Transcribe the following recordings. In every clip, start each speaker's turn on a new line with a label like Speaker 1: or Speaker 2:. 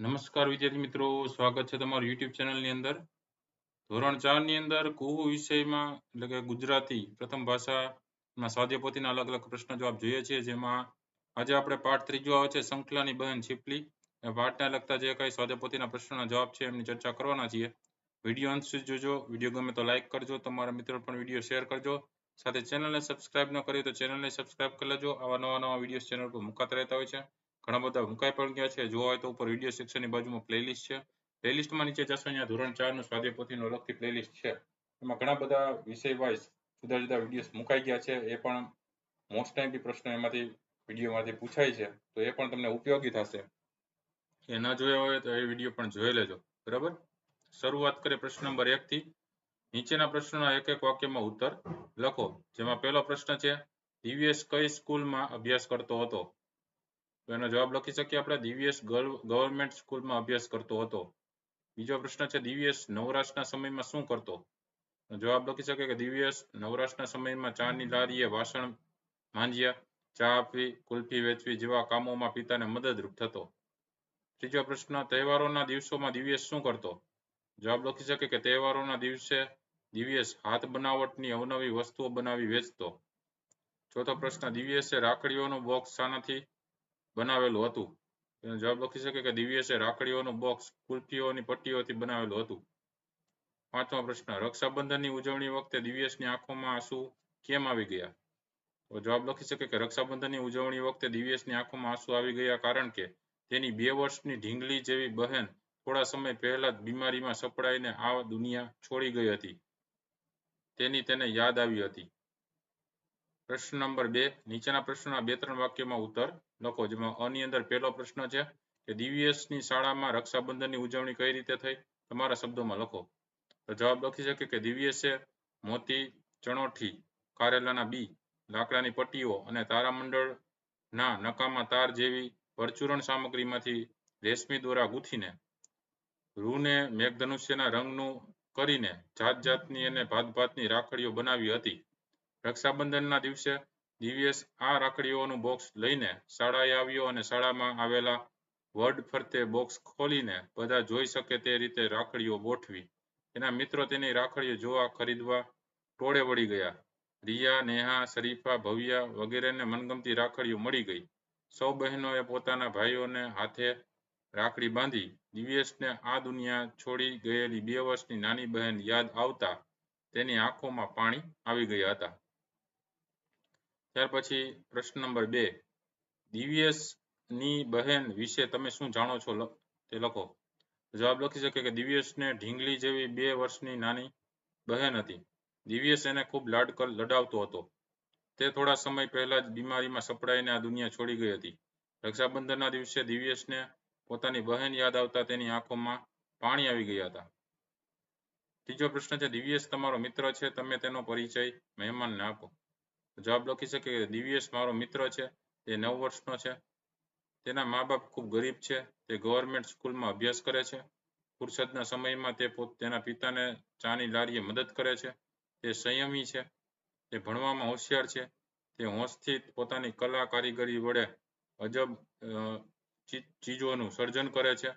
Speaker 1: નમસ્કાર વિદ્યાર્થી મિત્રો, સ્વાગત છે તમારું YouTube ચેનલની અંદર. ધોરણ 4 ની અંદર કુહુ વિષયમાં એટલે કે ગુજરાતી પ્રથમ ભાષામાં સ્વાધ્યાયપોથીના અલગ અલગ પ્રશ્ન જવાબ જોઈએ છીએ, જેમાં આજે આપણે પાઠ ત્રીજો આવે છે શંખલાની બહેન છીપલી. એ પાઠને લગતા જે કઈ સ્વાધ્યાયપોથીના પ્રશ્નોના જવાબ છે એમની ચર્ચા કરવાના છીએ. વિડીયો અંત સુધી જોજો. વિડીયો ગમે તો લાઈક કરજો, તમારા મિત્રો પણ વિડીયો શેર કરજો. સાથે ચેનલને સબસ્ક્રાઇબ ન કરી તો ચેનલને સબસ્ક્રાઇબ કરી લેજો. આવા નવા વિડીયો ચેનલ પર મુકાતા રહેતા હોય છે. ઘણા બધા મુકાઈ પણ ગયા છે. જોવા હોય તો ઉપર વિડીયો સેક્શનની બાજુમાં પ્લેલિસ્ટ છે. પ્લેલિસ્ટમાં નીચે જશો અહીંયા ધોરણ 4 નું સ્વાધ્યાયપોથીનો અલગથી પ્લેલિસ્ટ છે. એમાં ઘણા બધા વિષય વાઇઝ જુદા જુદા વિડીયો મુકાઈ ગયા છે. એ પણ મોસ્ટ ટાઈમ પ્રશ્નો એમાંથી વિડીયોમાંથી પૂછાય છે, તો એ પણ તમને ઉપયોગી થશે. એ ન જોયા હોય તો એ વિડીયો પણ જોઈ લેજો. બરાબર. શરૂઆત કરીએ પ્રશ્ન નંબર 1 થી. નીચેના પ્રશ્નોના એક એક વાક્યમાં ઉત્તર લખો. જેમાં પહેલો પ્રશ્ન છે, દિવ્યેશ કઈ સ્કૂલમાં અભ્યાસ કરતો હતો? તો એનો જવાબ લખી શકીએ આપણે, દિવ્યેશ ગવર્મેન્ટ સ્કૂલમાં અભ્યાસ કરતો હતો. બીજો પ્રશ્ન છે, દિવ્યેશ નવરાશના સમયમાં શું કરતો? જવાબ લખી શકીએ કે દિવ્યેશ નવરાશના સમયમાં ચાની લારીએ વાસણ માંજ્યા, ચા આપવી, કુલ્ફી વેચવી જેવા કામોમાં પિતાને મદદરૂપ થતો. ત્રીજો પ્રશ્ન, તહેવારોના દિવસોમાં દિવ્યેશ શું કરતો? જવાબ લખી શકે કે તહેવારોના દિવસે દિવ્યેશ હાથ બનાવટની અવનવી વસ્તુઓ બનાવી વેચતો. ચોથો પ્રશ્ન, દિવ્યેશે રાખડીઓનું બોક્સ શાનાથી બનાવેલું હતું? એનો જવાબ લખી શકે કે દિવ્યેશે રાખડીઓનું બોક્સ કુલ્ફીઓની પટ્ટીઓથી બનાવેલું હતું. પાંચમો પ્રશ્ન, રક્ષાબંધનની ઉજવણી વખતે દિવ્યેશની આંખોમાં આંસુ કેમ આવી ગયા? તો જવાબ લખી શકે કે રક્ષાબંધનની ઉજવણી વખતે દિવ્યેશની આંખોમાં આંસુ આવી ગયા કારણ કે તેની 2 વર્ષની ઢીંગલી જેવી બહેન થોડા સમય પહેલા જ બીમારીમાં સપડાઈને આ દુનિયા છોડી ગઈ હતી. તેની તેને યાદ આવી હતી. પ્રશ્ન નંબર 2, નીચેના પ્રશ્નોના 2-3 વાક્યમાં ઉત્તર લખો. જેમાં અ ની અંદર પહેલો પ્રશ્ન છે કે દિવ્યેશની શાળામાં રક્ષાબંધનની ઉજવણી કઈ રીતે થઈ? તમારા શબ્દોમાં લખો. તો જવાબ લખી શકે કે દિવ્યેશે મોતી, ચણોઠી, કારેલાના બી, લાકડાની પટ્ટીઓ અને તારામંડળના નકામા તાર જેવી પરચુરણ સામગ્રીમાંથી રેશમી દોરા ગૂંથીને રૂને મેઘધનુષ્યના રંગનું કરીને જાત જાતની અને ભાત ભાતની રાખડીઓ બનાવી હતી. રક્ષાબંધનના દિવસે દિવ્યેશ આ રાખડીઓનું બોક્સ લઈને શાળાએ આવ્યો અને શાળામાં આવેલા વડ ફરતે બોક્સ ખોલીને બધા જોઈ શકે તે રીતે રાખડીઓ ગોઠવી. એના મિત્રો તેની રાખડીઓ જોવા ખરીદવા ટોળે વળી ગયા. રિયા, નેહા, શરીફા, ભવ્યા વગેરેને મનગમતી રાખડીઓ મળી ગઈ. સૌ બહેનોએ પોતાના ભાઈઓને હાથે રાખડી બાંધી. દિવ્યેશને આ દુનિયા છોડી ગયેલી 2 વર્ષની નાની બહેન યાદ આવતા તેની આંખોમાં પાણી આવી ગયા હતા. ત્યાર પછી પ્રશ્ન નંબર 2, દિવ્યેશની બહેન વિશે તમે શું જાણો છો તે લખો. જવાબ લખી શકે કે દિવ્યેશને ઢીંગલી જેવી 2 વર્ષની નાની બહેન હતી. દિવ્યેશ એને ખૂબ લડાવતો હતો. તે થોડા સમય પહેલા જ બીમારીમાં સપડાઈને આ દુનિયા છોડી ગઈ હતી. રક્ષાબંધનના દિવસે દિવ્યેશને પોતાની બહેન યાદ આવતા તેની આંખોમાં પાણી આવી ગયા હતા. ત્રીજો પ્રશ્ન છે, દિવ્યેશ તમારો મિત્ર છે, તમે તેનો પરિચય મહેમાનને આપો. જવાબ લખી શકે કે દિવ્યેશ મારો મિત્ર છે. તે 9 વર્ષનો છે. તેના મા બાપ ખૂબ ગરીબ છે. તે ગવર્મેન્ટ સ્કૂલમાં અભ્યાસ કરે છે. ફુરસદના સમયમાં તે તેના પિતાને ચાની લારીએ મદદ કરે છે. તે સંયમી છે. તે ભણવામાં હોશિયાર છે. તે હોંશથી પોતાની કલા કારીગરી વડે અજબ ચીજોનું સર્જન કરે છે.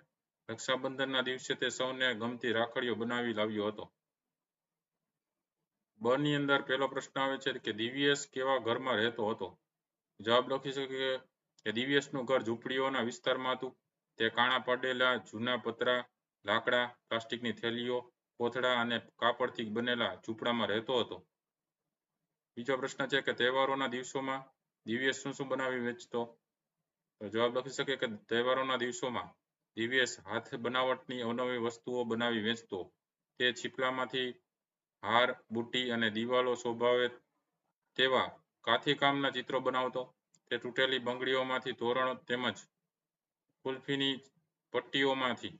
Speaker 1: રક્ષાબંધનના દિવસે તે સૌને ગમતી રાખડીઓ બનાવી લાવ્યો હતો. બ ની અંદર પહેલો પ્રશ્ન આવે છે કે દિવ્યેશ કેવા ઘરમાં રહેતો હતો? જવાબ લખી શકે કે દિવ્યેશનું ઘર ઝૂંપડીઓના વિસ્તારમાં હતું. તે કાણા પાડેલા જૂના પતરા, લાકડા, પ્લાસ્ટિકની થેલીઓ, કોથળા અને કાપડથી બનેલા ઝૂંપડામાં રહેતો હતો. બીજો પ્રશ્ન છે કે તહેવારોના દિવસોમાં દિવ્યેશ શું બનાવી વેચતો? તો જવાબ લખી શકે કે તહેવારોના દિવસોમાં દિવ્યેશ હાથ બનાવટની અવનવી વસ્તુઓ બનાવી વેચતો. તે છીપલામાંથી હાર, બુટ્ટી અને દિવાલો શોભાવે તેવા કાથીકામના ચિત્રો બનાવતો. તે તૂટેલી બંગડીઓમાંથી તોરણ તેમજ કુલ્ફીની પટ્ટીઓમાંથી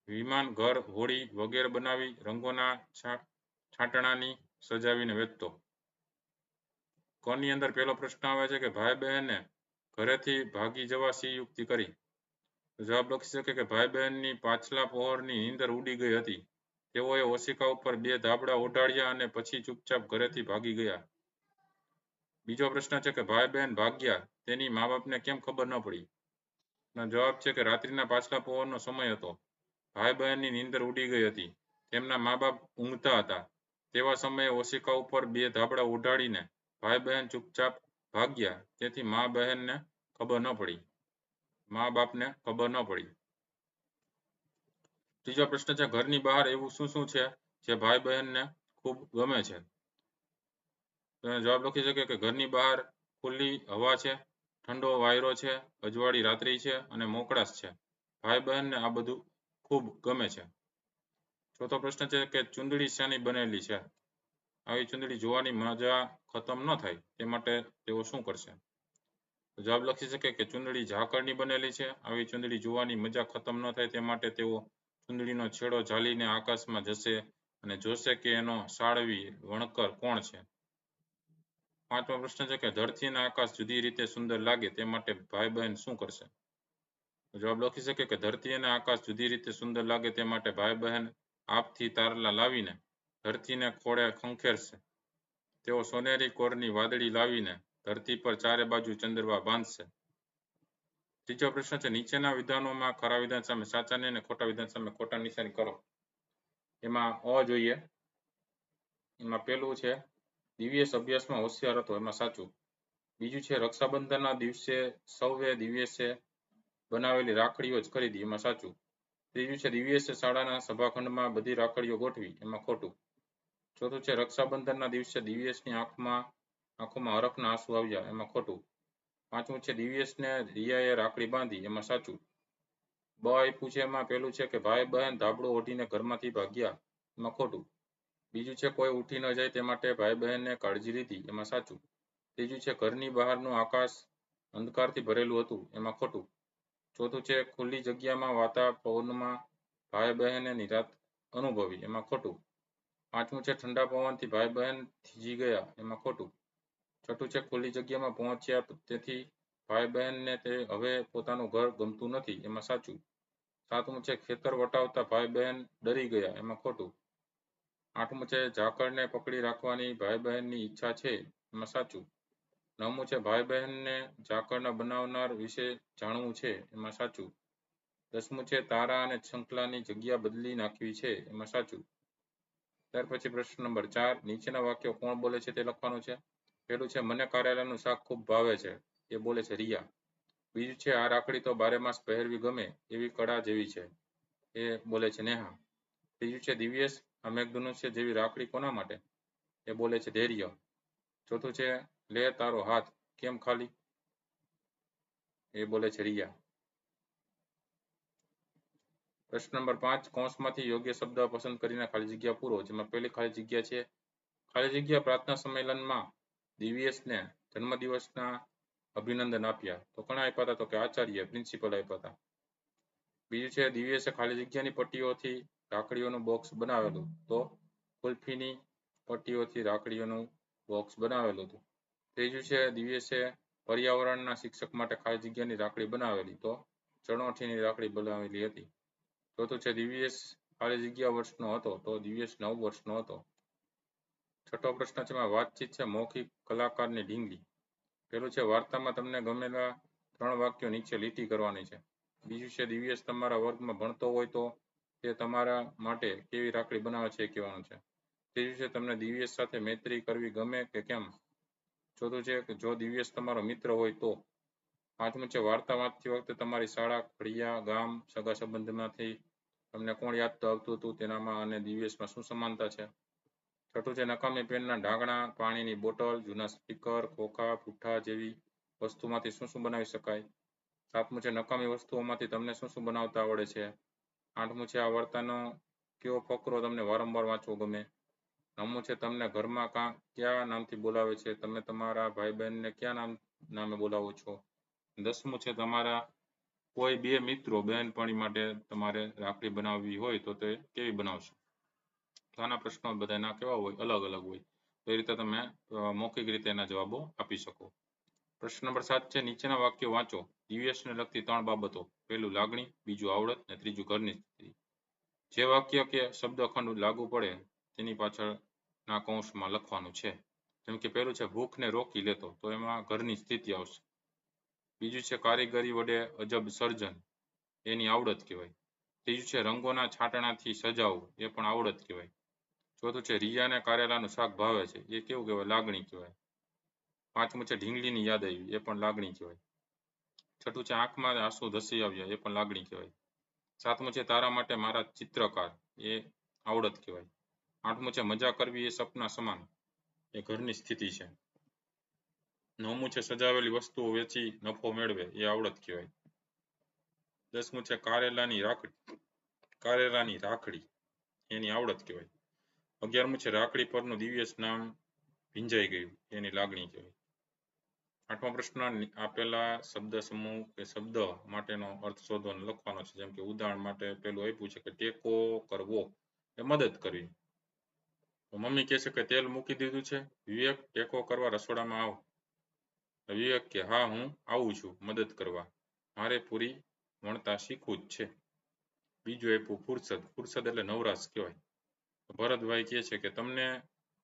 Speaker 1: વિમાન, ઘર, હોડી વગેરે બનાવી રંગોના છાંટણાની સજાવીને વેચતો. ક ની અંદર પહેલો પ્રશ્ન આવે છે કે ભાઈ બહેને ઘરેથી ભાગી જવા સી યુક્તિ કરી? જવાબ લખી શકે કે ભાઈ બહેનની પાછલા પહોરની નીંદર ઉડી ગઈ હતી. તેઓએ ઓશિકા ઉપર 2 ધાબળા ઓઢાડ્યા અને પછી ચૂપચાપ ઘરેથી ભાગી ગયા. બીજો પ્રશ્ન છે કે ભાઈ બહેન ભાગ્યા તેની મા બાપને કેમ ખબર ન પડી? જવાબ છે કે રાત્રિના પાછલા પહોરનો સમય હતો. ભાઈ બહેનની નીંદર ઉડી ગઈ હતી. તેમના મા બાપ ઊંઘતા હતા. તેવા સમયે ઓશિકા ઉપર બે ધાબળા ઉઢાડીને ભાઈ બહેન ચૂપચાપ ભાગ્યા. તેથી મા બહેનને ખબર ન પડી. મા બાપને ખબર ન પડી. ત્રીજો પ્રશ્ન છે ઘરની બહાર એવું શું શું છે જે ભાઈ બહેનને ખૂબ ગમે છે? તો જવાબ લખી શકે કે ઘરની બહાર ખુલ્લી હવા છે, ઠંડો વાયરો છે, અજવાળી રાત્રિ છે અને મોકળાશ છે. ભાઈ બહેનને આ બધું ખૂબ ગમે છે. ચોથો પ્રશ્ન છે કે ચૂંદડી શાની બનેલી છે? આવી ચૂંદડી જોવાની મજા ખતમ ન થાય તે માટે તેઓ શું કરશે? જવાબ લખી શકે કે ચૂંદડી ઝાકળની બનેલી છે. આવી ચૂંદડી જોવાની મજા ખતમ ન થાય તે માટે તેઓ ચૂંદડીનો છેડો ઝાલીને આકાશમાં જશે અને જોશે કે એનો સાળવી વણકર કોણ છે. પાંચમો પ્રશ્ન છે કે ધરતી અને આકાશ જુદી રીતે સુંદર લાગે તે માટે ભાઈ બહેન શું કરશે? જવાબ લખી શકે કે ધરતી અને આકાશ જુદી રીતે સુંદર લાગે તે માટે ભાઈ બહેન આપથી તારલા લાવીને ધરતીને ખોળે ખંખેરશે. તેઓ સોનેરી કોરની વાદળી લાવીને ધરતી પર ચારે બાજુ ચંદ્રવા બાંધશે. ત્રીજો પ્રશ્ન છે નીચેના વિધાનોમાં ખરા વિધાન સામે સાચાને અને ખોટા વિધાન સામે ખોટા નિશાની કરો. એમાં અ જોઈએ. એમાં પહેલું છે દિવ્યેશ અભ્યાસમાં હોશિયાર હતો, એમાં સાચું. બીજું છે રક્ષાબંધનના દિવસે સૌએ દિવ્યેશે બનાવેલી રાખડીઓ જ ખરીદી, એમાં સાચું. ત્રીજું છે દિવ્યેશે શાળાના સભાખંડમાં બધી રાખડીઓ ગોઠવી, એમાં ખોટું. ચોથું છે રક્ષાબંધનના દિવસે દિવ્યેશની આંખોમાં હરખના આંસુ આવ્યા, એમાં ખોટું. પાંચમું છે દિવ્યેશને રિયાએ રાખડી બાંધી, એમાં સાચું. બ આપ્યું છે એમાં પહેલું છે કે ભાઈ બહેન ધાબળો ઓઢીને ઘરમાંથી ભાગ્યા, એમાં ખોટું. બીજું છે કોઈ ઉઠી ન જાય તે માટે ભાઈ બહેનને કાળજી લીધી, એમાં સાચું. ત્રીજું છે ઘરની બહારનું આકાશ અંધકારથી ભરેલું હતું, એમાં ખોટું. ચોથું છે ખુલ્લી જગ્યામાં વાતા પવનમાં ભાઈ બહેને નિરાંત અનુભવી, એમાં ખોટું. પાંચમું છે ઠંડા પવનથી ભાઈ બહેન થીજી ગયા, એમાં ખોટું. છઠ્ઠું છે ખુલ્લી જગ્યામાં પહોંચ્યા તેથી ભાઈ બહેનને તે હવે પોતાનું ઘર ગમતું નથી, એમાં સાચું. સાતમું છે ખેતર વટાવતા ભાઈ બહેન ડરી ગયા, એમાં ખોટું. આઠમું છે ઝાકળને પકડી રાખવાની ભાઈ બહેનની ઈચ્છા છે, એમાં સાચું. નવમું છે ભાઈ બહેનને ઝાકળના બનાવનાર વિશે જાણવું છે, એમાં સાચું. દસમું છે તારા અને શંખલાની જગ્યા બદલી નાખવી છે, એમાં સાચું. ત્યાર પછી પ્રશ્ન નંબર 4 નીચેના વાક્યો કોણ બોલે છે તે લખવાનું છે. પહેલું છે મને કારેલાનું શાક ખૂબ ભાવે છે, એ બોલે છે રિયા. બીજું છે આ રાખડી તો બારે માસ પહેરવી ગમે એવી કડા જેવી છે, એ બોલે છે નેહા. ત્રીજું છે દિવ્યેશ આ મેઘધનુષ્ય જેવી રાખડી કોના માટે, એ બોલે છે ધૈર્ય. ચોથું છે લે તારો હાથ કેમ ખાલી, એ બોલે છે રિયા. પ્રશ્ન નંબર 5 કૌંસમાંથી યોગ્ય શબ્દ પસંદ કરીને ખાલી જગ્યા પૂરો. જેમાં પહેલી ખાલી જગ્યા છે ખાલી જગ્યા પ્રાર્થના સંમેલનમાં દિવ્યેશને જન્મદિવસના અભિનંદન આપ્યા. તો કોણે આપ્યા હતા? તો કે આચાર્ય પ્રિન્સિપલ આપ્યા હતા. બીજું છે દિવ્યેશે ખાલી જગ્યાની પટ્ટીઓથી રાખડીઓનું બોક્સ બનાવેલું. તો કુલ્ફીની પટ્ટીઓથી રાખડીઓનું બોક્સ બનાવેલું હતું. ત્રીજું છે દિવ્યેશે પર્યાવરણના શિક્ષક માટે ખાલી જગ્યાની રાખડી બનાવેલી. તો ચણોઠીની રાખડી બનાવેલી હતી. ચોથું છે દિવ્યેશ ખાલી જગ્યા વર્ષનો હતો. તો દિવ્યેશ 9 વર્ષનો હતો. છઠ્ઠો પ્રશ્ન છે વાતચીત છે મૌખિક કલાકારની ઢીંગલી. પહેલું છે વાર્તામાં તમને ગમેલા 3 વાક્યો નીચે લીટી કરવાની છે. બીજું છે દિવ્યેશ તમારા વર્ગમાં ભણતો હોય તો તે તમારા માટે કેવી રાખડી બનાવે છે એ કહેવાનું છે. ત્રીજું છે તમને દિવ્યેશ સાથે મૈત્રી કરવી ગમે કે કેમ. ચોથું છે કે જો દિવ્યેશ તમારો મિત્ર હોય તો. પાંચમું છે વાર્તા વાંચતી વખતે તમારી શાળા, ફળિયા, ગામ, સગા સંબંધમાંથી તમને કોણ યાદ આવતું હતું તેનામાં અને દિવ્યેશમાં શું સમાનતા છે. છઠ્ઠું છે નકામી પેનના ઢાંકણા, પાણીની બોટલ, જૂના સ્પીકર, ખોખા, પુઠ્ઠા જેવી વસ્તુમાંથી શું શું બનાવી શકાય. સાતમું છે નકામી વસ્તુઓમાંથી તમને શું શું બનાવતા આવડે છે. આઠમું છે આ વાર્તાનો કયો ફકરો તમને વારંવાર વાંચવો ગમે. નવમું છે તમને ઘરમાં કયા નામથી બોલાવે છે, તમે તમારા ભાઈ બહેનને કયા નામે બોલાવો છો. 10મું છે તમારા કોઈ બે મિત્રો બહેનપણી માટે તમારે રાખડી બનાવવી હોય તો તે કેવી બનાવશો. તો આના પ્રશ્નો બધાના કેવા હોય, અલગ અલગ હોય. તો એ રીતે તમે મૌખિક રીતે એના જવાબો આપી શકો. પ્રશ્ન નંબર 7 છે નીચેના વાક્યો વાંચો. દિવ્યેશને લગતી 3 બાબતો. પહેલું લાગણી, બીજું આવડત અને ત્રીજું ઘરની સ્થિતિ. જે વાક્ય કે શબ્દખંડ લાગુ પડે તેની પાછળના કૌંસમાં લખવાનું છે. જેમ કે પહેલું છે ભૂખને રોકી લેતો, તો એમાં ઘરની સ્થિતિ આવશે. બીજું છે કારીગરી વડે અજબ સર્જન, એની આવડત કહેવાય. ત્રીજું છે રંગોના છાંટણાથી સજાવવું, એ પણ આવડત કહેવાય. ચોથું છે રિયાને કારેલાનું શાક ભાવે છે, એ કેવું કહેવાય? લાગણી કહેવાય. પાંચમું છે ઢીંગલીની યાદ આવી, એ પણ લાગણી કહેવાય. છઠ્ઠું છે આંખમાં આંસુ ધસી આવ્યા, એ પણ લાગણી કહેવાય. સાતમું છે તારા માટે મારા ચિત્રકાર, એ આવડત કહેવાય. આઠમું છે મજા કરવી એ સપના સમાન, એ ઘરની સ્થિતિ છે. નવમું છે સજાવેલી વસ્તુઓ વેચી નફો મેળવે, એ આવડત કહેવાય. દસમું છે કારેલાની રાખડી, એની આવડત કહેવાય. 11મું છે રાખડી પરનું દિવ્ય સ્નાન ભીંજાઈ ગયું, એની લાગણી કહેવાય. આઠમો પ્રશ્ન આપેલા શબ્દ સમૂહ કે શબ્દ માટેનો અર્થ શોધો અને લખવાનો છે. જેમ કે ઉદાહરણ માટે પેલું આપ્યું છે કે ટેકો કરવો, એ મદદ કરવી. તો મમ્મી કહે છે કે તેલ મૂકી દીધું છે. વિવેક, ટેકો કરવા રસોડામાં આવ. વિવેક કે હા હું આવું છું મદદ કરવા, મારે પૂરી વણતા શીખવું જ છે. બીજું આપ્યું ફુરસદ એટલે નવરાશ કહેવાય. ભરતભાઈ કહે છે કે તમને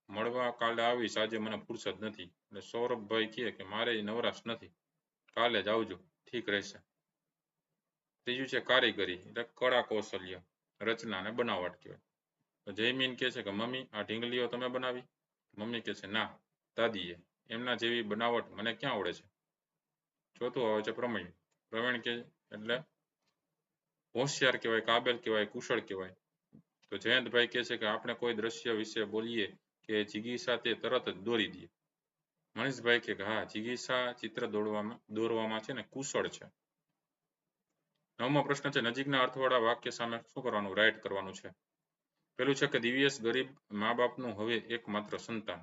Speaker 1: મળવા કાલે આવીશ, આજે મને ફુરસદ નથી. એટલે સૌરભભાઈ કહે કે મારે નવરાશ નથી, કાલે જ આવજો, ઠીક રહેશે. ત્રીજું છે કારીગરી એટલે કળા કૌશલ્ય, રચના અને બનાવટ કહેવાય. તો જયમીન કહે છે કે મમ્મી આ ઢીંગલીઓ તમે બનાવી? મમ્મી કહે છે ના દાદીએ, એમના જેવી બનાવટ મને ક્યાં આવડે છે. ચોથું આવે છે પ્રવીણ કે એટલે હોશિયાર કહેવાય, કાબેલ કહેવાય, કુશળ કહેવાય. તો જયંતભાઈ કહે છે કે આપણે કોઈ દ્રશ્ય વિશે બોલીએ કે જિગીસા તે તરત જ દોરી દે. મનીષભાઈ કે હા જિગીસા ચિત્ર દોરવામાં છે ને કુશળ છે. નવમો પ્રશ્ન છે નજીકના અર્થવાળા વાક્ય સામે શું કરવાનું? રાઈટ કરવાનું છે. પેલું છે કે દિવ્યેશ ગરીબ મા બાપનું હવે એકમાત્ર સંતાન.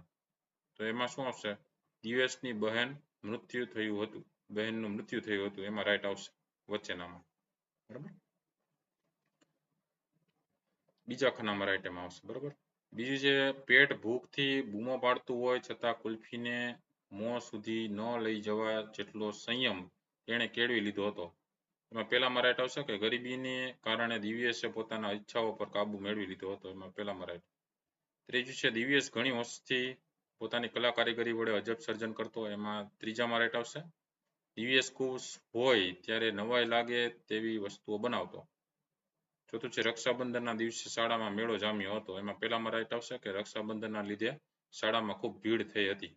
Speaker 1: તો એમાં શું આવશે? દિવ્યેશની બહેનનું મૃત્યુ થયું હતું, એમાં રાઈટ આવશે વચ્ચેનામાં. બરાબર, બીજા ખાનામાં રાઈટ એમાં આવશે. બરાબર. બીજું છે પેટ ભૂખથી બૂમો પાડતું હોય છતાં કુલ્ફીને મોં સુધી ન લઈ જવા જેટલો સંયમ તેણે કેળવી લીધો હતો. એમાં પહેલામાં રાઈટ આવશે કે ગરીબીને કારણે દિવ્યેશે પોતાના ઈચ્છાઓ પર કાબુ મેળવી લીધો હતો, એમાં પહેલામાં રાઈટ. ત્રીજું છે દિવ્યેશ ઘણી વર્ષથી પોતાની કલા કારીગરી વડે અજબ સર્જન કરતો, એમાં ત્રીજામાં રાઈટ આવશે. દિવ્યેશ ખુશ હોય ત્યારે નવાઈ લાગે તેવી વસ્તુઓ બનાવતો. ચોથું છે રક્ષાબંધનના દિવસે શાળામાં મેળો જામ્યો હતો, એમાં પહેલામાં રાઈટ આવશે કે રક્ષાબંધનના લીધે શાળામાં ખૂબ ભીડ થઈ હતી.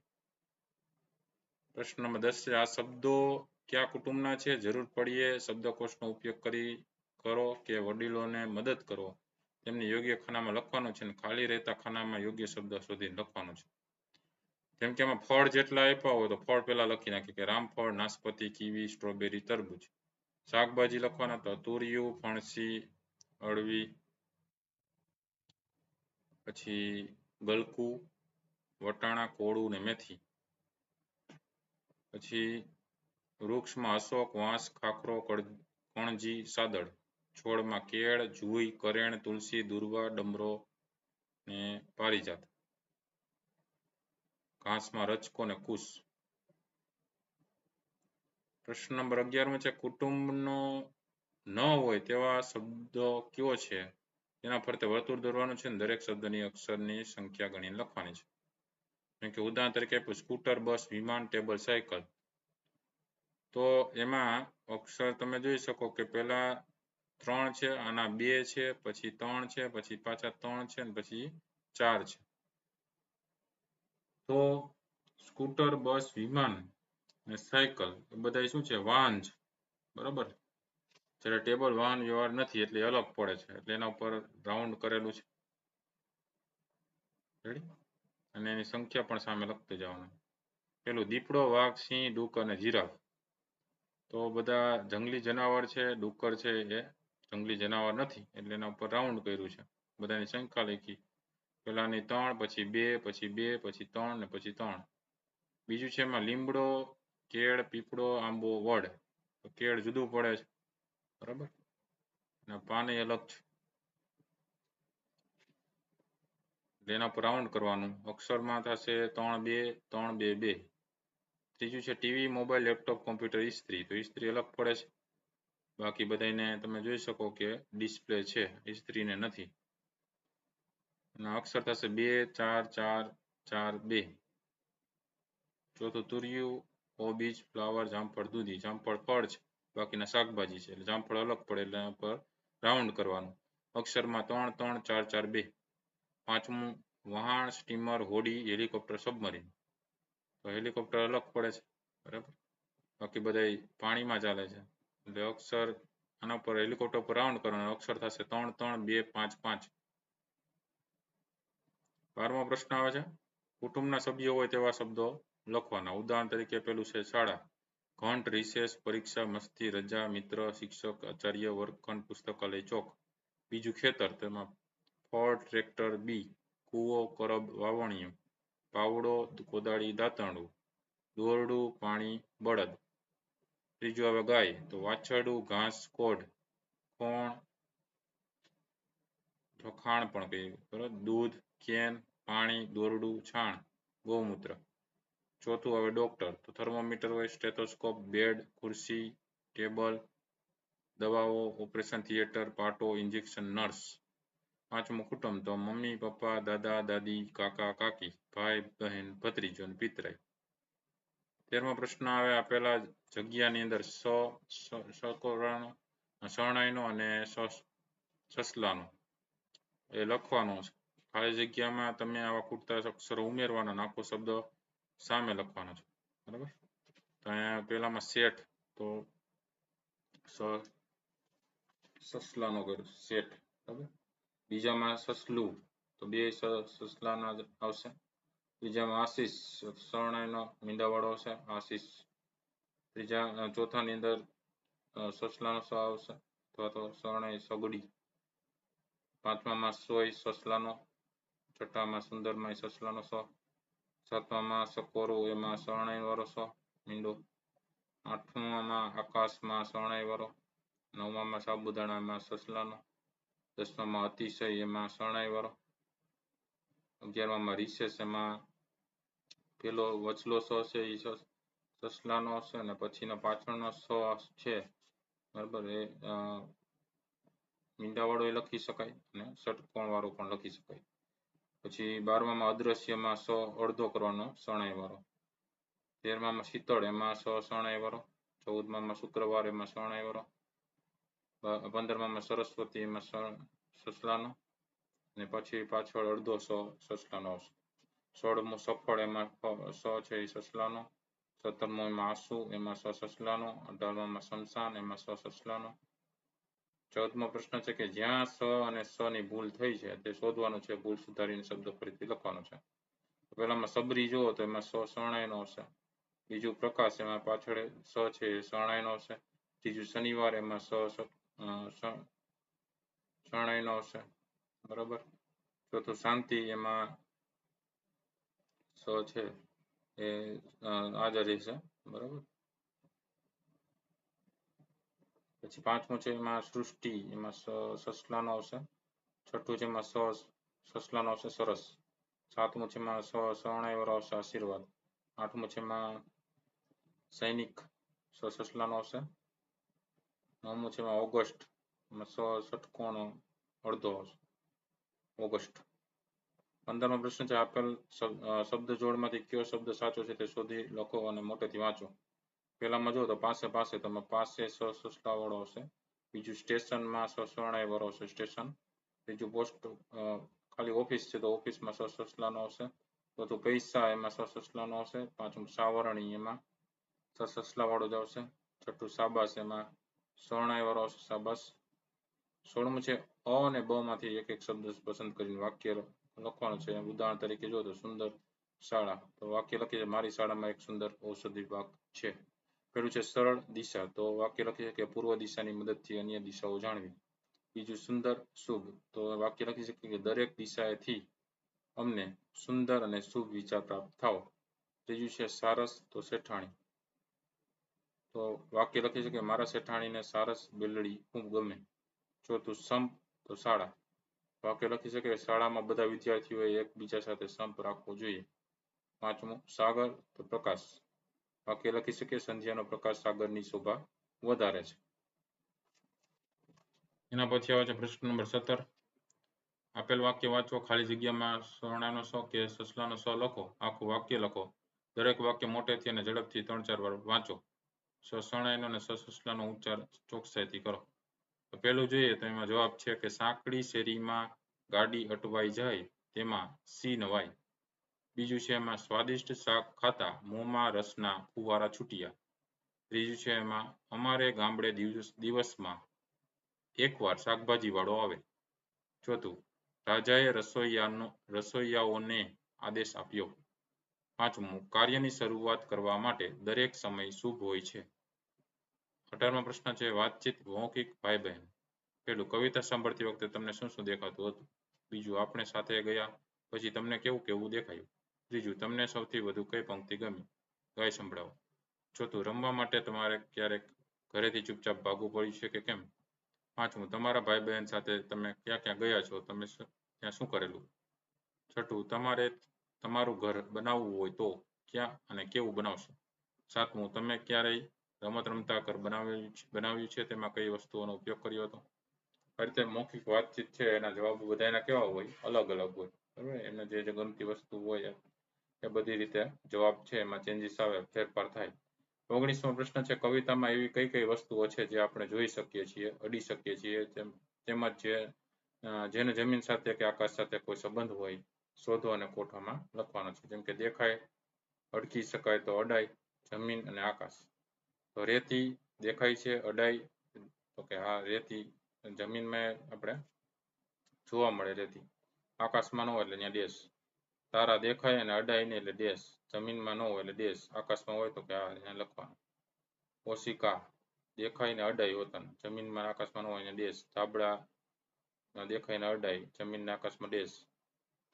Speaker 1: પ્રશ્ન નંબર 10 છે આ શબ્દો કયા કુટુંબના છે? જરૂર પડીએ શબ્દકોશનો ઉપયોગ કરો કે વડીલોને મદદ કરો, તેમને યોગ્ય ખાનામાં લખવાનું છે અને ખાલી રહેતા ખાનામાં યોગ્ય શબ્દ શોધીને લખવાનો છે. જેમ કે આમાં ફળ જેટલા આપ્યા હોય તો ફળ પહેલા લખી નાખીએ કે રામફળ, નાશપતી, કીવી, સ્ટ્રોબેરી, તરબૂચ. શાકભાજી લખવાના તો તુરિયું, ફણસી, અળવી, પછી ગલકું, વટાણા, કોળું ને મેથી. પછી વૃક્ષમાં અશોક, વાંસ, ખાખરો, કણજી, સાદડ. છોડમાં કેળ, જુઈ, કરેણ, તુલસી, દુર્વા, ડમરો ને પારિજાત. ઘાસમાં રચકો ને કુશ. પ્રશ્ન નંબર 11 છે કુટુંબનો ન હોય તેવા શબ્દો કયો છે? તેના ફરતે વર્તુળ દોરવાનું છે અને દરેક શબ્દની અક્ષરની સંખ્યા ગણીને લખવાની છે. જેમ કે ઉદાહરણ તરીકે સ્કૂટર, બસ, વિમાન, ટેબલ, સાયકલ. તો એમાં અક્ષર તમે જોઈ શકો કે પહેલા 3 છે, આના 2 છે, પછી 3 છે, પછી પાછા 3 છે અને પછી 4 છે. તો સ્કૂટર, બસ, વિમાન અને સાયકલ એ બધા શું છે? વાહન છે. બરાબર. જ્યારે ટેબલ વાહન વ્યવહાર નથી એટલે અલગ પડે છે, એટલે એના ઉપર રાઉન્ડ કરેલું છે. રેડી? અને એની સંખ્યા પણ સામે લખતું જવાનું. પેલું દીપડો, વાઘ, સિંહ, ડુક્કર અને જીરાફ. તો બધા જંગલી જનાવર છે. ડુક્કર છે એ જંગલી જનાવર નથી એટલે એના ઉપર રાઉન્ડ કર્યું છે. બધાની સંખ્યા લખી. પેલાની 3, પછી 2, પછી 2, પછી 3 ને પછી 3. બીજું છે એમાં લીમડો, કેળ, પીપળો, આંબો, વડ. તો કેળ જુદું પડે છે. બરાબર. અને પાન એ અલગ છે. એના પર રાઉન્ડ કરવાનું. અક્ષરમાં થશે 3 2 3 2 2. ત્રીજું છે ટીવી, મોબાઈલ, લેપટોપ, કોમ્પ્યુટર, ઇસ્ત્રી. તો ઇસ્ત્રી અલગ પડે છે. બાકી બધાને તમે જોઈ શકો કે ડિસ્પ્લે છે, ઇસ્ત્રીને નથી. અને અક્ષર થશે 2 4 4 4 2. ચોથું તુરિયું, ઓ બીજ, ફ્લાવર, જામફળ, દૂધી. જામફળ ફળ છે, બાકીના શાકભાજી છે, એટલે જામફળ અલગ પડે એટલે એના પર રાઉન્ડ કરવાનું. અક્ષરમાં 3 3 4 4 2. પાંચમું વહાણ, સ્ટીમર, હોડી, હેલિકોપ્ટર, સબમરીન. તો હેલિકોપ્ટર અલગ પડે છે, બરાબર. બાકી બધા પાણીમાં ચાલે છે, એટલે અક્ષર આના પર હેલિકોપ્ટર પર રાઉન્ડ કરવાનો. અક્ષર થશે 3 3 2 5 5. 12મો પ્રશ્ન આવે છે, કુટુંબના સભ્યો હોય તેવા શબ્દો લખવાના. ઉદાહરણ તરીકે પેલું છે શાળા, ઘંટ, રિસેસ, પરીક્ષા, મસ્તી, રજા, મિત્ર, શિક્ષક, આચાર્ય, વર્ગખંડ, પુસ્તકાલય, ચોક. બીજું ખેતર, તેમાં ફળ, ટ્રેક્ટર, બી, કૂવો, કરબ, વાવણિયું, પાવડો, કોદાળી, દાંતરડું, દોરડું, પાણી, બળદ. ત્રીજું આવે ગાય, તો વાછરડું, ઘાસ, કોઢ, કોણ, ખાણ પણ કહીએ, બરાબર. દૂધ, કેન, પાણી, દોરડું, છાણ, ગૌમૂત્ર. ચોથું આવે ડોક્ટર, તો થર્મોમીટર હોય, સ્ટેથોસ્કોપ, બેડ, ખુરશી, ટેબલ, દવાઓ, ઓપરેશન થિયેટર, પાટો, ઇન્જેક્શન, નર્સ. પાંચમું કુટુંબ, તો મમ્મી, પપ્પા, દાદા, દાદી, કાકા, કાકી, ભાઈ, બહેન, ભત્રીજો અને પિતરાઈ. 13મો પ્રશ્ન આવે, આપેલા જગ્યાની અંદર સકોરાનો, શરણાઈનો અને સસલાનો એ લખવાનો છે. ખાલી જગ્યામાં તમે આવા ખૂટતા અક્ષરો ઉમેરવાના, આખો શબ્દ સામે લખવાનો છે, બરાબર. તો અહીંયા પેલામાં શેઠ, તો સસલાનો કર્યો શેઠ, બરાબર. બીજામાં સસલું, તો બે સસલાના આવશે. ત્રીજામાં આશીષ, શરણાઈનો મીંડાવાળો આવશે, આશીષ. ચોથાની અંદર સસલાનો સ આવશે, અથવા તો શરણાઈ સગડી. પાંચમામાં સોય, સસલાનો. છઠ્ઠામાં સુંદરમાં સસલાનો સ. સાતમામાં સકોરું, એમાં શરણાઈ વાળો સ, મીંડો. આઠમામાં આકાશમાં શરણાઈ વાળો. નવમામાં સાબુદાણામાં સસલાનો. દસમામાં અતિશય, એમાં શરણાઈ વાળો. 11મામાં રિસેસ, એમાં પેલો વચલો સ છે એ સસલાનો હશે, અને પછીનો પાછળનો સ છે, બરાબર, એ મીંડાવાળો એ લખી શકાય અને ષટકોણ વાળો પણ લખી શકાય. પછી 12મામાં અદ્રશ્યમાં સ અડધો કરવાનો, શરણાઈ વાળો. 13મામાં શીતળ, એમાં સ શરણાઈ વાળો. 14મામાં શુક્રવાર, એમાં શરણાઈ વાળો. 15મામાં સરસ્વતી, એમાં સસલાનો, અને પછી પાછળ અડધો સસલાનો આવશે. 16મું સફળ, એમાં સ છે એ સસલાનો. 17મું એમાં આસુ, એમાં સસલાનો. 18મામાં શમશાન, એમાં સસલાનો. 14મો પ્રશ્ન છે કે જ્યાં સ અને સ ની ભૂલ થઈ છે તે શોધવાનું છે. ભૂલ સુધારીને શબ્દ ફરીથી લખવાનો છે. પહેલામાં સબરી જુઓ તો એમાં સ શરણાઈનો હશે. બીજું પ્રકાશ, એમાં પાછળ સ છે એ શરણાઈનો હશે. ત્રીજું શનિવાર, એમાં શરણાઈનો હશે, બરાબર. ચોથું શાંતિ, એમાં સ છે એ હાજર રહેશે, બરાબર. પછી પાંચમું છે એમાં સૃષ્ટિ, એમાં સસલાનો આવશે. છઠ્ઠું છે એમાં સસલાનો આવશે, સરસ. સાતમું છે એમાં શરણાઈ વાળો આવશે, આશીર્વાદ. આઠમું છે એમાં સૈનિક, સસલાનો આવશે. નવમું છે એમાં ઓગસ્ટ, એમાં ષટકોણ અડધો આવશે, ઓગસ્ટ. 15મો પ્રશ્ન છે આપેલ શબ્દ જોડમાંથી કયો શબ્દ સાચો છે તે શોધી લખો અને મોટેથી વાંચો. પેલામાં જો તો પાસે પાસે, તમે પાસે સસલા વાળો હશે. બીજું સ્ટેશનમાં શરણાઈ વાળો હશે, સ્ટેશન. ત્રીજું પોસ્ટ, ખાલી ઓફિસ છે તો ઓફિસમાં સસલાનો હશે. ચોથું પૈસા, એમાં સસલાનો હશે. પાંચમું સાવરણી, એમાં સસલા વાળો જ આવશે. છઠ્ઠું સાબાસ, એમાં શરણાઈ વાળો હશે, સાબાસ. 16મું છે અ અને બ માંથી એક એક શબ્દ પસંદ કરીને વાક્ય લખવાનું છે. ઉદાહરણ તરીકે જો તો સુંદર શાળા, તો વાક્ય લખી છે મારી શાળામાં એક સુંદર ઔષધિ બાગ છે. પેલું છે સરળ દિશા, તો વાક્ય લખી છે કે પૂર્વ દિશાની મદદથી અન્ય દિશાઓ જાણવી. બીજું સુંદર શુભ, તો વાક્ય લખી શકે કે દરેક દિશાએથી અમને સુંદર અને શુભ વિચાર પ્રાપ્ત થાવ. ત્રીજું છે સારસ, તો શેઠાણી, તો વાક્ય લખી છે કે મારા શેઠાણીને સારસ બેલડી ખૂબ ગમે. ચોથું સંપ, તો શાળા, વાક્ય લખી શકે શાળામાં બધા વિદ્યાર્થીઓએ એકબીજા સાથે સંપ રાખવો જોઈએ. પાંચમું સાગર, તો પ્રકાશ, વાક્ય લખી શકે સંધ્યાનો પ્રકાશ સાગરની શોભા વધારે છે. એના પછી આવે છે પ્રશ્ન નંબર 17. આપેલ વાક્ય વાંચો, ખાલી જગ્યામાં શરણાઈનો સ કે સસલાનો સ લખો, આખું વાક્ય લખો. દરેક વાક્ય મોટેથી અને ઝડપથી 3-4 વાર વાંચો. સસણાઈનો અને સસલાનો ઉચ્ચાર ચોકસાઈથી કરો. તો પહેલું જોઈએ તો એમાં જવાબ છે કે સાંકડી શેરીમાં ગાડી અટવાઈ જાય તેમાં સી નવાય. બીજું છે એમાં સ્વાદિષ્ટ શાક ખાતા મોંમાં રસના ફુવારા છૂટ્યા. ત્રીજું છે એમાં અમારે ગામડે દિવસમાં એકવાર શાકભાજી વાળો આવે. ચોથું રાજાએ રસોઈયાઓને આદેશ આપ્યો. પાંચમું કાર્યની શરૂઆત કરવા માટે દરેક સમય શુભ હોય છે. 18મો પ્રશ્ન છે વાતચીત મૌખિક ભાઈ બહેન. પેલું કવિતા સાંભળતી વખતે તમને શું શું દેખાતું હતું? બીજું આપણે સાથે ગયા પછી તમને કેવું કેવું દેખાયું? ત્રીજું તમને સૌથી વધુ કઈ પંક્તિ ગમી? ગાય સંભળાવો. ચોથું રમવા માટે તમારે ક્યારેક ઘરેથી ચૂપચાપ ભાગવું પડ્યું છે કે કેમ? પાંચમું તમારા ભાઈ બહેન સાથે તમે ક્યાં ક્યાં ગયા છો? તમે ત્યાં શું કરેલું? છઠ્ઠું તમારે તમારું ઘર બનાવવું હોય તો ક્યાં અને કેવું બનાવશો? સાતમું તમે ક્યારેય રમત રમતા ઘર બનાવ્યું છે તેમાં કઈ વસ્તુઓનો ઉપયોગ કર્યો હતો? આ રીતે મૌખિક વાતચીત છે એના જવાબો બધાના કેવા હોય? અલગ અલગ હોય. બરાબર એમને જે ગમતી વસ્તુ હોય એ બધી રીતે જવાબ છે એમાં ચેન્જીસ આવે ફેરફાર થાય. 19મો પ્રશ્ન છે કવિતામાં એવી કઈ કઈ વસ્તુઓ છે જે આપણે જોઈ શકીએ છીએ, અડી શકીએ છીએ તેમજ જેને જમીન સાથે કે આકાશ સાથે કોઈ સંબંધ હોય શોધો અને કોઠામાં લખવાનો છે. જેમ કે દેખાય, અડકી શકાય તો અડાય, જમીન અને આકાશ. તો રેતી દેખાય છે, અડાય તો કે હા રેતી જમીનમાં આપણે જોવા મળે રેતી. આકાશમાં ન હોય એટલે ત્યાં દેશ. તારા દેખાય અને અડાય ને એટલે દેશ. જમીનમાં ન હોય એટલે દેશ. આકાશમાં હોય તો કે હા અહીંયા લખવાનું. ઓશિકા દેખાય ને અડાય વતન. જમીનમાં આકાશમાં ન હોય અહીંયા દેશ. ધાબળા દેખાય ને અડાય જમીન આકાશમાં દેશ.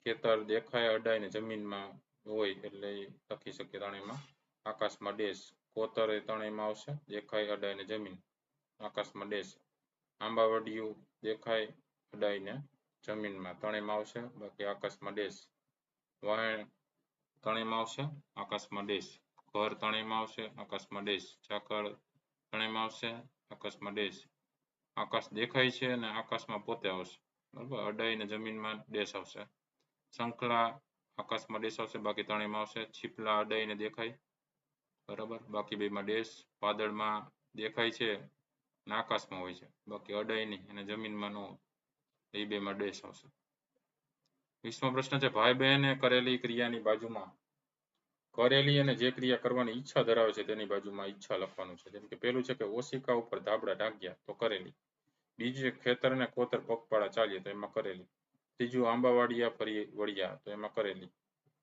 Speaker 1: ખેતર દેખાય અડાય ને જમીનમાં હોય એટલે લખી શકીએ ત્રણેયમાં આકાશમાં દેશ. કોતર એ ત્રણેયમાં આવશે દેખાય અડાય ને જમીન આકાશમાં દેશ. આંબાવડિયું દેખાય અડાય ને જમીનમાં ત્રણેયમાં આવશે બાકી આકાશમાં દેશ. વહેણ ત્રણેયમાં આવશે આકાશમાં દેશ. ઘર ત્રણેયમાં આવશે આકાશમાં દેશ. ઝાકળ ત્રણેયમાં આવશે આકાશમાં દેશ. આકાશ દેખાય છે અને આકાશમાં પોતે આવશે. બરાબર અડાય ને જમીનમાં દેશ આવશે. શંખલા આકાશમાં દેશ આવશે બાકી ત્રણેયમાં આવશે. છીપલા અડાય ને દેખાય બરાબર બાકી બેમાં દેશ. વાદળમાં દેખાય છે અને આકાશમાં હોય છે બાકી અડાય નહીં અને જમીનમાં ન હોય એ બેમાં દેશ આવશે. 20મો પ્રશ્ન છે ભાઈ બહેને કરેલી ક્રિયાની બાજુમાં કરેલી અને જે ક્રિયા કરવાની ઈચ્છા ધરાવે છે તેની બાજુમાં ઈચ્છા લખવાનું છે. જેમ કે પેલું છે કે ઓશિકા ઉપર ધાબળા ઢાંક્યા તો કરેલી. બીજું છે ખેતર ને કોતર પગપાળા ચાલીએ તો એમાં કરેલી. ત્રીજું આંબાવાડિયા ફરી વળ્યા તો એમાં કરેલી.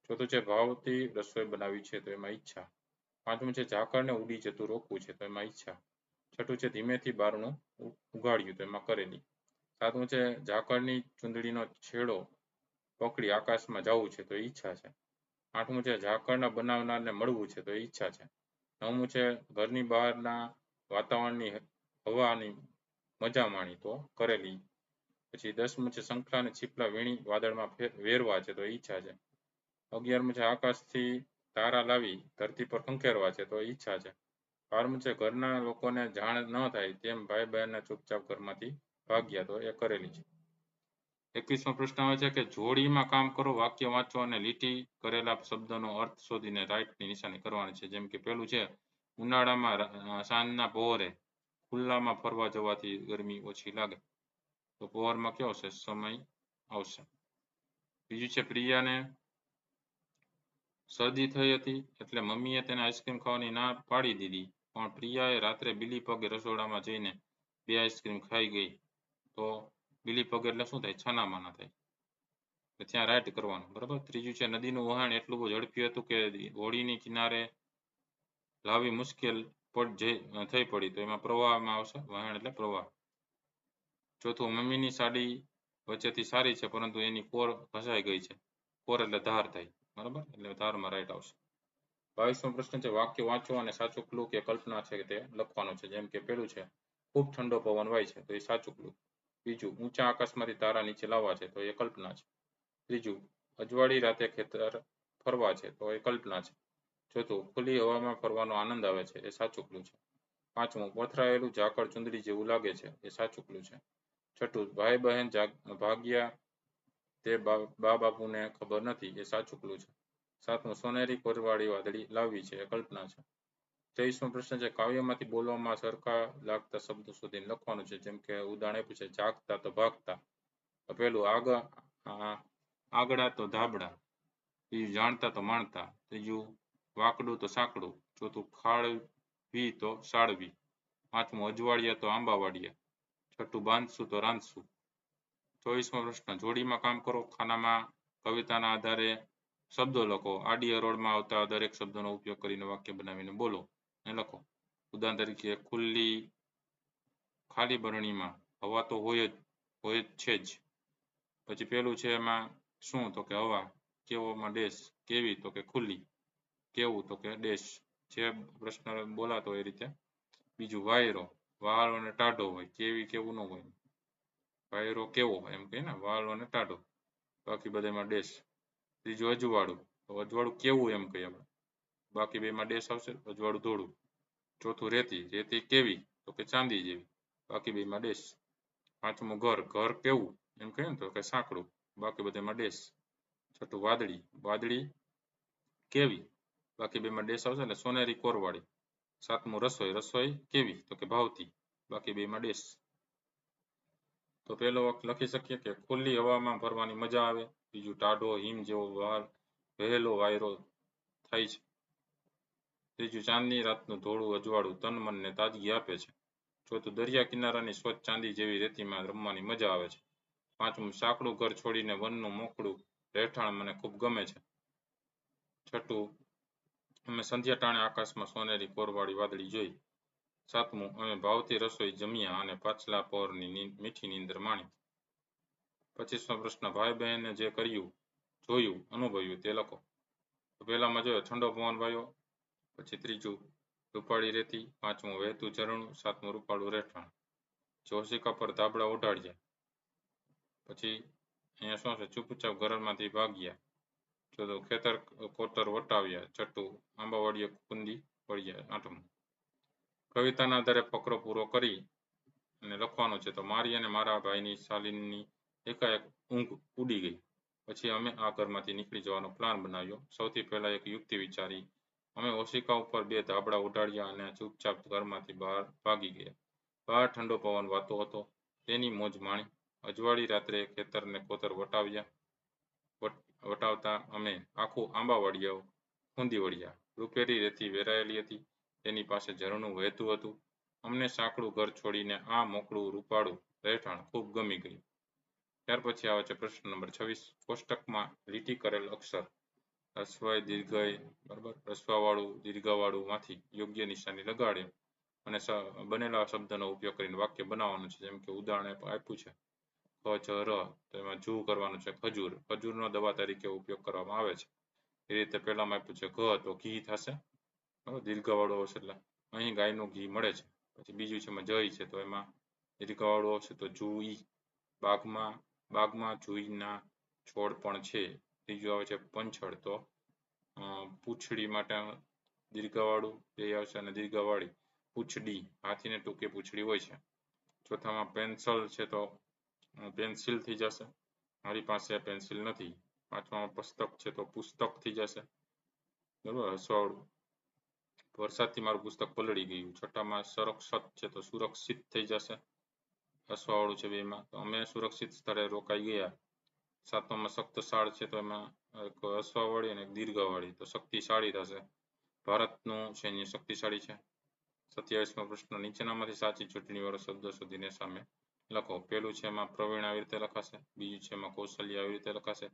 Speaker 1: ચોથું છે ભાવથી રસોઈ બનાવી છે તો એમાં ઈચ્છા. પાંચમું છે ઝાકળને ઉડી જતું રોકવું છે તો એમાં ઈચ્છા. છઠ્ઠું છે ધીમેથી બારણું ઉગાડ્યું તો એમાં કરેલી. સાતમું છે ઝાકળની ચૂંદડીનો છેડો પકડી આકાશમાં જવું છે તો ઈચ્છા છે. આઠમું છે ઝાકળના બનાવનારને મળવું છે તો ઈચ્છા છે. નવમું છે ઘરની બહારના વાતાવરણની હવાની મજા માણી તો કરેલી. પછી 10મું છે શંખલા અને છીપલા વીણી વાદળમાં વેરવા છે તો ઈચ્છા છે. 11મું છે આકાશથી તારા લાવી ધરતી પર ખંખેરવા છે તો ઈચ્છા છે. 12મું છે ઘરના લોકોને જાણ ન થાય તેમ ભાઈ બહેનના ચૂપચાપ ઘરમાંથી ભાગ્યા તો એ કરેલી છે. 21મો પ્રશ્ન આવે છે કે જોડીમાં કામ કરો વાક્ય વાંચો અને લીટી કરેલા શબ્દનો અર્થ શોધીને રાઈટની નિશાની કરવાની છે. જેમ કે પેલું છે ઉનાળામાં સાંજના પહોરે ખુલ્લામાં ફરવા જવાથી ગરમી ઓછી લાગે તો પહોરમાં કયો આવશે સમય આવશે. બીજું છે પ્રિયાને શરદી થઈ હતી એટલે મમ્મીએ તેને આઈસ્ક્રીમ ખાવાની ના પાડી દીધી પણ પ્રિયાએ રાત્રે બીલી પગે રસોડામાં જઈને 2 આઈસ્ક્રીમ ખાઈ ગઈ તો બીલી પગ એટલે શું થાય છાનામાના થાય ત્યાં રાઈટ કરવાનું બરાબર. ત્રીજું છે નદીનું વહાણ એટલું બહુ ઝડપી હતું કે હોળીની કિનારે લાવી મુશ્કેલ થઈ પડી તો એમાં પ્રવાહમાં આવશે વહાણ એટલે પ્રવાહ. ચોથું મમ્મીની સાડી વચ્ચેથી સારી છે પરંતુ એની કોર ઘસાઈ ગઈ છે. કોર એટલે ધાર થાય બરાબર એટલે ધારમાં રાઈટ આવશે. 22મો પ્રશ્ન છે વાક્ય વાંચો અને સાચું ક્લુ કે કલ્પના છે તે લખવાનું છે. જેમ કે પેલું છે ખૂબ ઠંડો પવન વાય છે તો એ સાચું ક્લુ. બીજું ઊંચા આકાશમાંથી તારા નીચે લાવવા છે તો એ કલ્પના છે. ત્રીજું અજવાળી રાતે ખેતર ફરવા છે તો એ કલ્પના છે. ચોથું ખુલ્લી હવામાં ફરવાનો આનંદ આવે છે એ સાચું ક્લુ છે. પાંચમું પથરાયેલું ઝાકળ ચુંદડી જેવું લાગે છે એ સાચું ક્લુ છે. છઠ્ઠું ભાઈ બહેન ભાગ્યા તે બા બાપુને ખબર નથી એ સાચું ક્લુ છે. સાતમું સોનેરી કોરવાળી વાદળી લાવવી છે એ કલ્પના છે. 23મો પ્રશ્ન છે કાવ્યમાંથી બોલવામાં સરખા લાગતા શબ્દો શોધીને લખવાનું છે. જેમ કે ઉદાહરણ આપ્યું છે જાગતા તો ભાગતા. તો પેલું આગડા તો ધાબડા. બીજું જાણતા તો માણતા. ત્રીજું વાકડું તો સાંકડું. ચોથું ખાળવી તો સાળવી. પાંચમું અજવાળિયા તો આંબાવાડિયા. છઠ્ઠું બાંધશું તો રાંધશું. 24મો પ્રશ્ન જોડીમાં કામ કરો. ખાનામાં કવિતાના આધારે શબ્દો લખો. આડી હરોળમાં આવતા દરેક શબ્દોનો ઉપયોગ કરીને વાક્ય બનાવીને બોલો અને લખો. ઉદાહરણ તરીકે ખુલ્લી ખાલી બરણીમાં હવા તો હોય જ છે જ. પછી પેલું છે એમાં શું તો કે હવા. કેવોમાં ડેશ. કેવી તો કે ખુલ્લી. કેવું તો કે ડેશ. જે પ્રશ્ન બોલાતો એ રીતે. બીજું વાયરો. વાળ અને ટાઢો હોય. કેવી કેવું ન હોય. વાયરો કેવો એમ કહે ને વાળ અને ટાઢો. બાકી બધામાં ડેશ. ત્રીજું અજવાળું. તો અજવાળું કેવું એમ કહીએ આપણે. બાકી બેમાં ડેશ આવશે. અજવાળું ધોળું. ચોથું રેતી. રેતી કેવી તો કે ચાંદી જેવી. બાકી બેમાં ડેશ. પાંચમું ઘર. ઘર કેવું એમ કહે ને તો કે સાંકડું. બાકી બધામાં ડેશ. છઠ્ઠું વાદળી. વાદળી કેવી. બાકી બેમાં ડેશ આવશે એટલે સોનેરી કોરવાળી. સાતમું રસોઈ. રસોઈ કેવી તો કે ભાવતી. બાકી બેમાં ડેશ. તો પહેલો વાક્ય લખી શકીએ કે ખુલ્લી હવામાં ફરવાની મજા આવે. બીજું ટાઢો હિમ જેવો વહેલો વાયરો થાય છે. ત્રીજું ચાંદની રાતનું ધોળું અજવાળું તન મનને તાજગી આપે છે. ચોથું દરિયા કિનારાની સ્વચ્છ ચાંદી જેવી રેતીમાં રમવાની મજા આવે છે. પાંચમું સાંકડું ઘર છોડીને વનનું મોકળું રહેઠાણ મને ખૂબ ગમે છે. છઠ્ઠું અમે સંધ્યા ટાણે આકાશમાં સોનેરી કોરવાળી વાદળી જોઈ. સાતમું અમે ભાવતી રસોઈ જમ્યા અને પાછલા પહોરની મીઠી નીંદર માણી. 25મો પ્રશ્ન ભાઈ બહેને જે કર્યું જોયું અનુભવ્યું તે લખો. તો પહેલામાં જોયો ઠંડો પવન વાયો. પછી ત્રીજું રૂપાળી રેતી. પાંચમું વહેતું ઝરણું. સાતમું રૂપાળું રહેઠાણ. જોશિકા પર ધાબળા ઓઢાડ્યા. પછી અહીંયા શું છે ચૂપચાપ ઘરમાંથી ભાગ્યા. ચોથું ખેતર કોતર વટાવ્યા. છઠ્ઠું આંબાવાડીએ કુંદી પડ્યા. આઠમું કવિતાના આધારે ફકરો પૂરો કરી અને લખવાનું છે. તો મારી અને મારા ભાઈની શાલિનની એકાએક ઊંઘ ઉડી ગઈ. પછી અમે આ ઘરમાંથી નીકળી જવાનો પ્લાન બનાવ્યો. સૌથી પહેલા એક યુક્તિ વિચારી. અમે ઓશિકા ઉપર બે ધાબળા ઉડાડ્યા અને ચૂપચાપ ઘરમાંથી બહાર ભાગી ગયા. બહાર ઠંડો પવન વાતો હતો. તેની મોજ માણી. અજવાળી રાત્રે ખેતરને કોતર વટાવતા અમે આખું આંબાવાડિયા ખૂંદી વળ્યા. રૂપેરી રેતી વેરાયેલી હતી. તેની પાસે ઝરણું વહેતું હતું. અમને સાંકડું ઘર છોડીને આ મોકળું રૂપાળું રહેઠાણ ખૂબ ગમી ગયું. ત્યાર પછી આવે છે પ્રશ્ન નંબર 26. કોષ્ટકમાં લીટી કરેલ અક્ષર રસ્વાઈ દીર્ઘાઈ બરાબર રસ્વાવાળું દીર્ઘાવાળું માંથી યોગ્ય નિશાની લગાડે અને બનેલા શબ્દનો ઉપયોગ કરીને વાક્ય બનાવવાનું છે. જેમ કે ઉદાહરણ આપ્યું છે ક ચ ર તો એમાં જુ કરવાનું છે ખજૂર. ખજૂરનો દવા તરીકે ઉપયોગ કરવામાં આવે છે. એ રીતે પહેલામાં આપ્યું છે ઘ તો ઘી થશે. દીર્ઘવાળો આવશે એટલે અહીં ગાયનું ઘી મળે છે. પછી બીજું છે એમાં જય છે તો એમાં દીર્ઘવાળો આવશે તો જુઈ. બાગમાં જુઈના છોડ પણ છે. ત્રીજું આવે છે પંછડ તો પૂંછડી માટે દીર્ઘવાળું એ આવશે અને દીર્ઘવાળી પૂંછડી હાથીને ટૂંકી પૂંછડી હોય છે. ચોથામાં પેન્સિલ છે તો પેન્સિલ થઈ જશે. મારી પાસે પેન્સિલ નથી. પાંચમામાં પુસ્તક છે તો પુસ્તક થઈ જશે. બરાબર હસવાળું વરસાદથી મારું પુસ્તક પલળી ગયું. છઠ્ઠામાં સુરક્ષિત છે તો સુરક્ષિત થઈ જશે. હસવાવાળું છે બેમાં તો અમે સુરક્ષિત સ્થળે રોકાઈ ગયા. સાતમામાં શક્તિશાળ છે તો એમાં એક હસવાવાળી અને એક દીર્ઘવાળી તો શક્તિશાળી થશે. ભારતનું સૈન્ય શક્તિશાળી છે. 27મો પ્રશ્ન નીચેનામાંથી સાચી ચૂંટણી વાળો શબ્દ શોધીને સામે લખો. પેલું છે એમાં પ્રવીણ આવી રીતે લખાશે. બીજું છે એમાં કૌશલ્ય આવી રીતે લખાશે.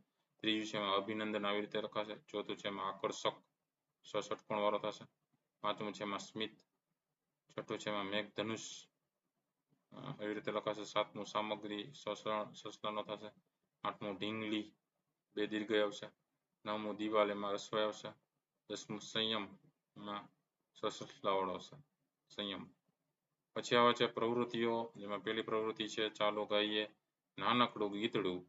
Speaker 1: ત્રીજું છે એમાં અભિનંદન આવી રીતે લખાશે. ચોથું છે એમાં આકર્ષક ષટકોણ વાળો થશે. પાંચમું છે એમાં સ્મિત. છઠ્ઠું છે એમાં મેઘધનુષ એવી રીતે લખાશે. સાતમું સામગ્રી સસલાનો થશે. આઠમું ઢીંગલી બે દીર્ઘ આવશે. નવમું દિવાલ એમાં રસવાઈ આવશે. દસમું સંયમ એમાં સસલાવાળો આવશે સંયમ. પછી આવે છે પ્રવૃત્તિઓ. જેમાં પહેલી પ્રવૃત્તિ છે ચાલો ગાઈએ નાનકડું ગીતડું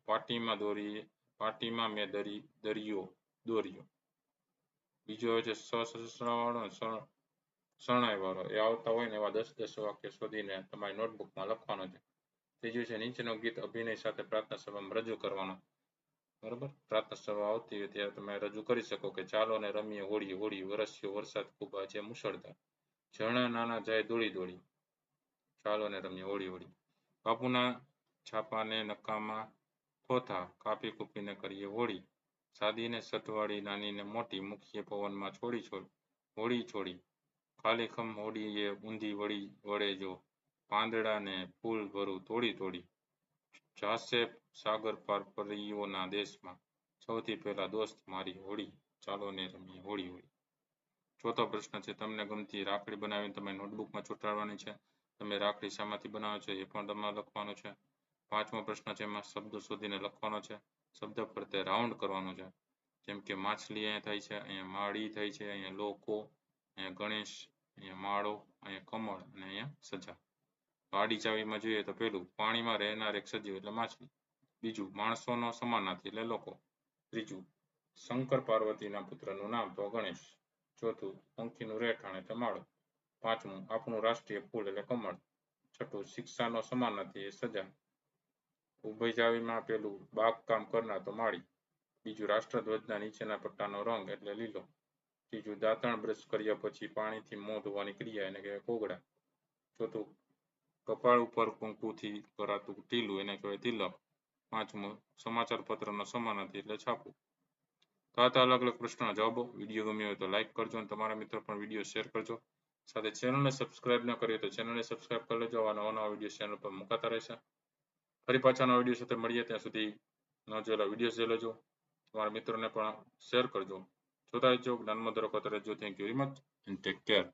Speaker 1: પાટીમાં મેં દરિયો દોર્યો. બીજો આવે છે સસલાવાળો શરણાઈ વાળો. એ આવતા હોય ને એવા 10 વાક્ય શોધીને તમારી નોટબુકમાં લખવાનો છે. ત્રીજું છે નીચેનું ગીત અભિનય સાથે પ્રાર્થના સભામાં રજૂ કરવાનો. બરોબર. પ્રાર્થના સભા આવતી હોય ત્યારે તમે રજૂ કરી શકો કે ચાલો ને રમીએ હોળી, હોળી વરસ્યો વરસાદ ખૂબ આજે મુશળધાર, ઝરણા નાના જાય દોડી દોડી, ચાલો ને રમીએ હોળી, હોળી. બાપુના છાપાને નકામા થોથા, કાપી કૂપીને કરીએ હોળી, સાદીને સટવાળી નાની ને મોટી, મૂકીએ પવનમાં છોડી હોળી છોડી, ખાલી ખમ હોડીએ ઊંધી વળી વળે જો, પાંદડાને ફૂલ ભરું તોડી તોડી, જાશે સાગર પાર પરીઓના દેશમાં, સૌથી પહેલા દોસ્ત મારી હોળી, ચાલો ને રમીએ હોળી, હોળી. ચોથો પ્રશ્ન છે, તમને ગમતી રાખડી બનાવીને તમે નોટબુકમાં ચોંટાડવાની છે. તમે રાખડી શામાંથી બનાવો છો એ પણ તમારે લખવાનું છે. પાંચમો પ્રશ્ન છે, એમાં શબ્દ શોધીને લખવાનો છે. શબ્દ ફરતે રાઉન્ડ કરવાનો છે. જેમ કે માછલી અહીંયા થાય છે, અહીંયા માળી થાય છે, અહીંયા લોકો, અહીંયા ગણેશ, અહીંયા માળો, અહીંયા કમળ અને અહીંયા સજા. આડી ચાવીમાં જોઈએ તો પેલું પાણીમાં રહેનાર એક સજીવ એટલે માછલી. બીજું માણસોનો સમાનાર્થી એટલે લોકો. ત્રીજું શંકર પાર્વતીના પુત્રનું નામ તો ગણેશ. ચોથું પંખીનું રહેઠાણ એટલે માળો. પાંચમું આપણું રાષ્ટ્રીય ફૂલ એટલે કમળ. છઠ્ઠું શિક્ષાનો સમાનાર્થી એ સજા. ઉભય ચાવીમાં પેલું બાગકામ કરનાર તો માળી. બીજું રાષ્ટ્રધ્વજના નીચેના પટ્ટાનો રંગ એટલે લીલો. ત્રીજું દાંતણ બ્રશ કર્યા પછી પાણીથી મોં ધોવાની ક્રિયા એને કહેવાય કોગળા. ચોથું કપાળ ઉપર કંકુથી કરાતું ટીલું એને કહેવાય તિલક. પાંચમું સમાચાર પત્રનો સમાનાર્થી એટલે છાપું. તો આ અલગ અલગ પ્રશ્નના જવાબો. વિડીયો ગમ્યો હોય તો લાઈક કરજો અને તમારા મિત્રો પણ વિડીયો શેર કરજો. સાથે ચેનલને સબસ્ક્રાઇબ ન કરી તો ચેનલને સબસ્ક્રાઇબ કરી લેજો. આવા નવા વિડીયો ચેનલ પર મુકાતા રહેશે. ફરી પાછા નવા વિડીયો સાથે મળીએ. ત્યાં સુધી ન જોયેલા વિડીયો જોઈ લેજો. તમારા મિત્રોને પણ શેર કરજો. જોતા રહેજો, જ્ઞાનમાં ધરો કરતા રહેજો. Thank you very much and take care.